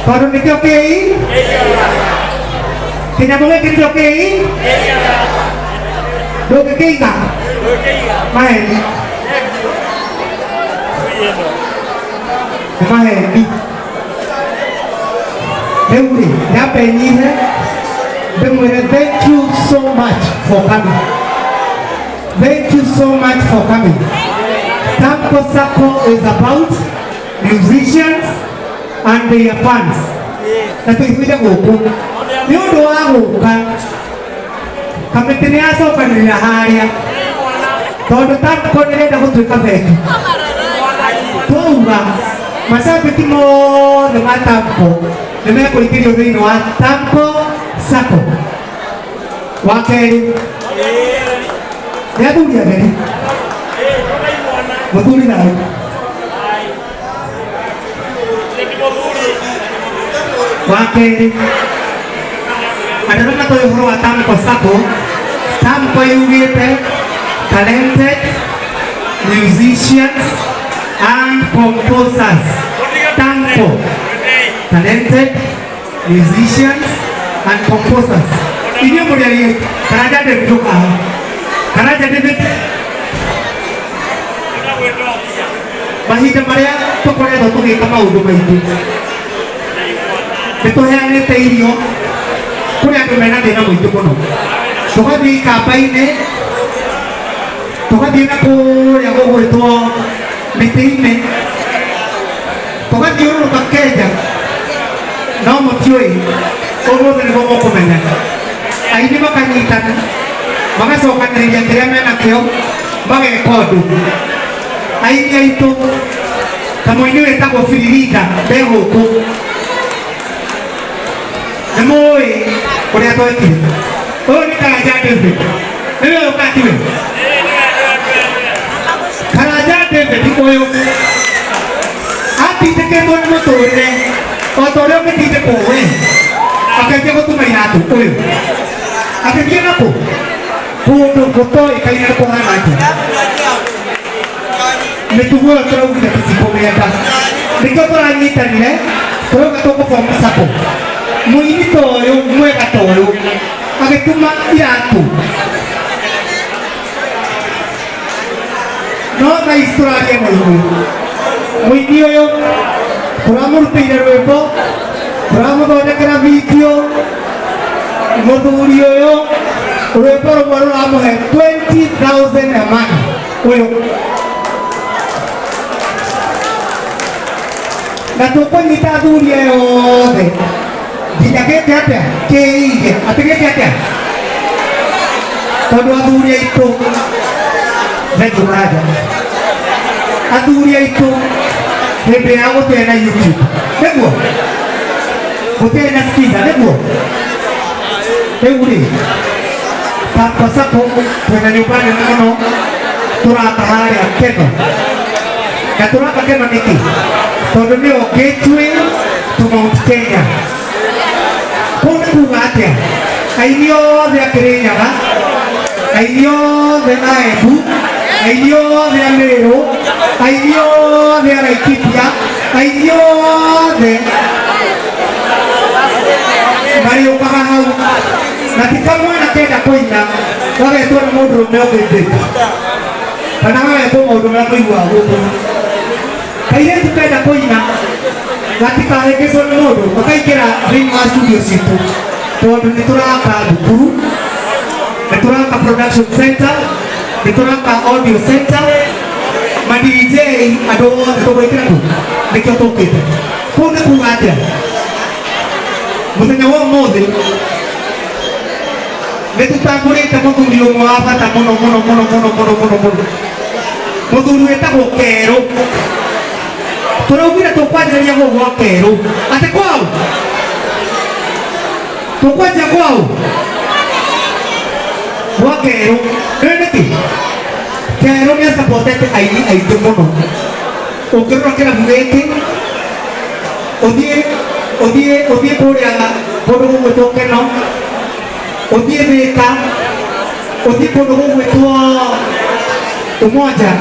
Baru nih oke? Kena boleh kita oke? Do oke tak? Main. Main. Dewi, apa ini? Thank you so much for coming. Thank you so much for coming. Tamko Sako is about musicians and their fans. Tapi kita hukum. Ni doa hukum. Kami ternyata penilaian hari. Kalau Tamko ni dah betul kafe. Tuh masa betimo dengan Tamko. Dengan kuliah di luar Tamko Sako. Wakil. Ya tu dia ni. Betul ni dah. Wakil. Ada orang tu yang berwak Tamko Sako. Tamko yang talented musicians and composers. Tamko talented musicians and composers. Ini boleh lihat. Kerana ada juga. Kerana jadi masih tempat tu boleh tu kita kamau dua itu. Betul yang ini terio. Boleh ada mana dia nak itu pun. Tuhan di kapai ini. Tuhan dia nak yang aku itu meeting ini. Tuhan dia orang pakai je. Nama muncul. Orang ni bawa komen. Ini makan ikan. Maka sokan kerja kerja mana kau? Bagai kodu. Ini itu. Kamu ini tak kau firida. Behuku. Namoi. Kau ni apa itu? Oh ni kerja deh. Ini apa itu? Kerja deh. Di koyo. Hati terkebun motor ni. Motor yang kita kowe. Akan dia tu main atu. Koyo. Akan dia apa? Bodoh bodoh ikan yang aku lagi. Metu gua terus kita sih komen dah. Mereka tu tũranyitanire tũrauga tũkũboma sako mũini ta ũyũ mwega ta ũyũ agĩtuma iratũ no thaici tũraria na ithuĩ mũini ũyũ tũramũrutĩire rwĩmbo tũramũthondekera video mũthuri ũyũ rwĩmbo rũmwe rũramũhe 20,000 a month ũyũ na tũkũnyita athuri aya othe nginya gĩke atĩa kĩige atĩ gĩke atĩa tondũ athuri aitũ nĩtũraja athuri aitũ hĩndĩ ya gũtee na YouTube nĩguo gũtee na Skiza nĩguo rĩu rĩ Papa Sako twĩna nyũmba nene mũno tũraka harĩa Keno na tũraka Keno nĩkĩ tondũ nĩyo gateway to Mount Kenya kũu nĩ kuga atĩa aini othe a Kĩrĩnyaga aini othe a Embu aini othe a Meru aini othe a Laikipia aini othe mariũkaga hau na ti kamwana kenda kũina gagetwo nĩ mũndũ ũrũme ũgĩthĩka kana gagetwo maũndũ marĩa tũiguaga gũkũ kairĩtu kenda kũina gatikahĩngĩcwo nĩ mũndũ makaingĩra thĩinĩ wa studio citũ tondũ nĩ tũraka thukuru nĩ tũraka production center nĩ tũraka audio center ma DJ andũ othe tũgwĩkĩra kũ nĩkĩo tũkĩte kũu nĩ kuga atĩa mũthenya wa ũmũthĩ nĩ tũtambũrĩte mũthuri ũmwe wa bata mũno mũno mũno mũno mũno mũno mũno mũthuri wĩtagwo Kerũ tũraugire tũkwanjĩrĩria gũkũ gwa Kerũ atĩ kwao tũkwanjia kwao gwa Kerũ nĩ nĩkĩ Kerũ nĩ supportete aini aingĩ mũno ũngĩrora kĩrabu gĩkĩ ũthiĩ kũrĩa kũndũ gũgwĩtwo Keno ũthiĩ Thĩka ũthiĩ kũndũ gũgwĩtwo Umoja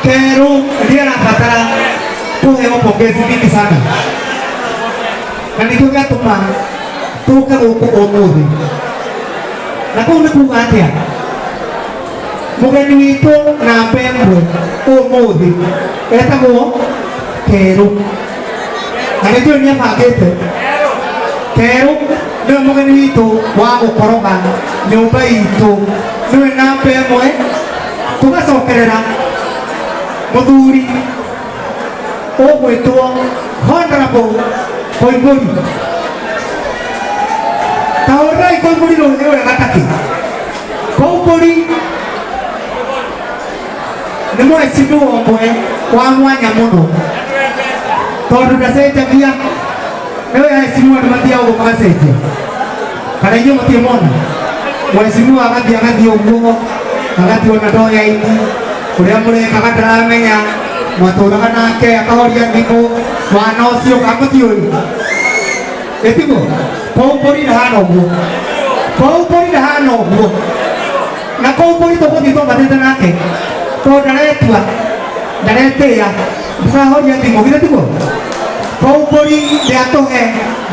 Kerũ nĩ arabatara kũheo pongezi nyingi sana na nĩkĩo gĩatũma tũke gũkũ ũmũthĩ na kũu nĩ kuga atĩa mũgeni witũ namba ĩmwe ũmũthĩ etagwo Kerũ na nĩkĩo nĩabangĩte Kerũ nĩwe mũgeni witũ wa gũkoroga nyũmba itũ nĩwe namba ĩmwe tũgacokerera mũthuri ũgwĩtwo Honorable Koimbũri taũrai Koimbũri rũthĩ ũrĩa gatakĩ Koimbũri nĩ mũhecimiwa ũmwe wa mwanya mũno tondũ ndacenjagia nĩwe ahecimiwa nĩmathiaga ũguo magacenjia kana inyuĩ mũtiĩmona mũhecimiwa agathiĩ ũguo agathiĩ ona ndoya-inĩ ũrĩa mũrekaga ndaramenya mwatũraga nake akahoria thimũ mwana ũcio kamũtiũĩ ĩtiguo Koimbũri ndahana ũguo Koimbũri ndahana ũguo na Koimbũri tũgũthiĩ twambatĩte nake tondũ ndaretua ndaretĩĩa ndĩrahoria thimũ githĩ tiguo Koimbũri nĩatũhe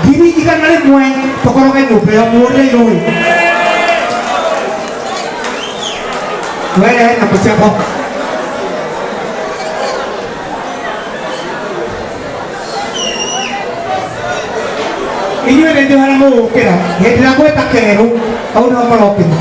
100,000 tũkoroge nyũmba ĩyo mũrĩirũĩ werehe nyamũ ciakwa inyuĩ nĩ ndĩhara mũgũkĩra hĩndĩ ĩrĩa gwĩta Kerũ hau nĩho marokĩra